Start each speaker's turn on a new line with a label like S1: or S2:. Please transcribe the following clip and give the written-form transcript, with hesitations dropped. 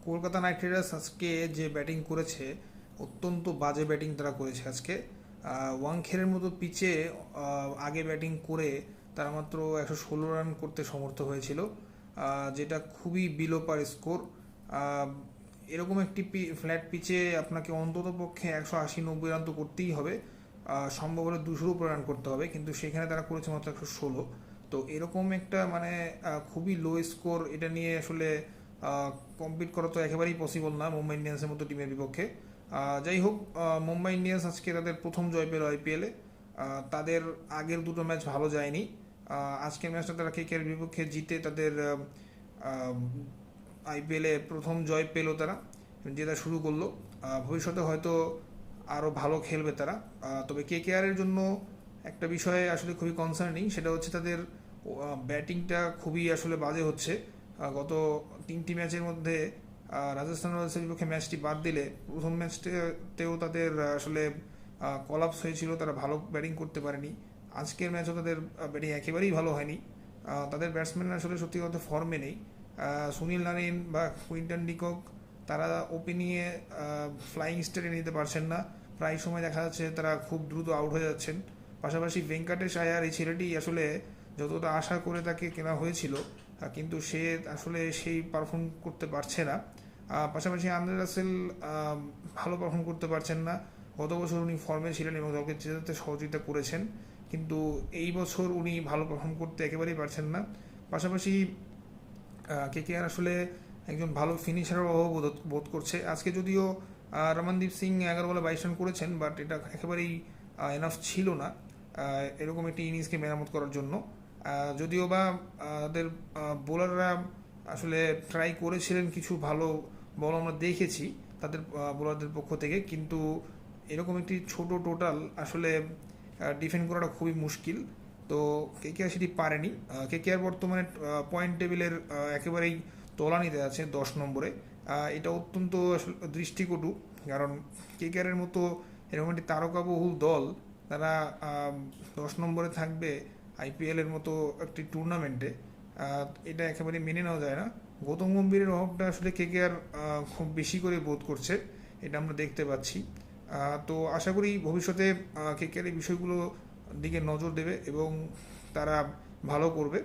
S1: Kolkata night Riders আজকে যে batting করেছে অত্যন্ত বাজে ব্যাটিং তারা করেছে আজকে। ওয়াংখেড়ের মতো পিচে আগে ব্যাটিং করে তারা মাত্র 116 রান করতে সমর্থ হয়েছিল, যেটা খুবই বিলো পার স্কোর। এরকম একটি ফ্ল্যাট পিচে আপনাকে অন্তত পক্ষে 180-90 রান তো করতেই হবে, সম্ভব হলে 200-র উপরে রান করতে হবে, কিন্তু সেখানে তারা করেছে মাত্র 116। তো এরকম একটা মানে খুবই লো স্কোর, এটা নিয়ে আসলে কম্পিট করা তো একেবারেই পসিবল না মুম্বাই ইন্ডিয়ান্সের মতো টিমের বিপক্ষে। যাই হোক, মুম্বাই ইন্ডিয়ান্স আজকে তাদের প্রথম জয় পেল আইপিএলে। তাদের আগের দুটো ম্যাচ ভালো যায়নি। আজকের ম্যাচটা তারা কেকেআর বিপক্ষে জিতে তাদের আইপিএলে প্রথম জয় পেল তারা, যেটা শুরু করলো। ভবিষ্যতে হয়তো আরও ভালো খেলবে তারা। তবে কেকেআরের জন্য একটা বিষয়ে আসলে খুবই কনসার্নিং, সেটা হচ্ছে তাদের ব্যাটিংটা খুবই আসলে বাজে হচ্ছে। গত 3টি ম্যাচের মধ্যে রাজস্থান রয়্যালসের বিপক্ষে ম্যাচটি বাদ দিলে প্রথম ম্যাচটাতেও তাদের আসলে কলাপস হয়েছিল, তারা ভালো ব্যাটিং করতে পারেনি। আজকের ম্যাচও তাদের ব্যাটিং একেবারেই ভালো হয়নি। তাদের ব্যাটসম্যান আসলে সত্যি কথা ফর্মে নেই। সুনীল নারিন বা কুইন্টন ডিকক তারা ওপেনিংয়ে ফ্লাইং স্টারে নিতে পারছেন না। প্রায় সময় দেখা যাচ্ছে তারা খুব দ্রুত আউট হয়ে যাচ্ছেন। পাশাপাশি ভেঙ্কাটেশ আয়ার, এই ছেলেটি আসলে যতটা আশা করে তাকে কেনা হয়েছিল, কিন্তু সে আসলে সেই পারফর্ম করতে পারছে না। পাশাপাশি আন্দ্রে রাসেল ভালো পারফর্ম করতে পারছেন না। গত বছর উনি ফর্মে ছিলেন এবং দলকে জেতাতে সহযোগিতা করেছেন, কিন্তু এই বছর উনি ভালো পারফর্ম করতে একেবারেই পারছেন না। পাশাপাশি কেকেআর আসলে একজন ভালো ফিনিশারের অভাব বোধ করছে। আজকে যদিও রমনদীপ সিং 11 বলে 22 রান করেছেন, বাট এটা একেবারেই এনাফ ছিল না এরকম একটি ইনিংসকে মেরামত করার জন্য। যদিও বা তাদের বোলাররা আসলে ট্রাই করেছিলেন, কিছু ভালো বল আমরা দেখেছি তাদের বোলারদের পক্ষ থেকে, কিন্তু এরকম একটি ছোট টোটাল আসলে ডিফেন্ড করাটা খুবই মুশকিল। তো কেকেআর সেটি পারেনি। কেকেআর বর্তমানে পয়েন্ট টেবিলের একেবারেই তলানিতে আছে 10 নম্বরে। এটা অত্যন্ত দৃষ্টিকটু, কারণ কেকেআরের মতো এরকম একটি তারকাবহুল দল তারা 10 নম্বরে থাকবে আইপিএলের মতো একটি টুর্নামেন্টে, এটা একেবারে মেনে নেওয়া যায় না। গৌতম গম্ভীরের অভাবটা আসলে কেকেআর খুব বেশি করে বোধ করছে, এটা আমরা দেখতে পাচ্ছি। তো আশা করি ভবিষ্যতে কেকেআর এই বিষয়গুলো দিকে নজর দেবে এবং তারা ভালো করবে।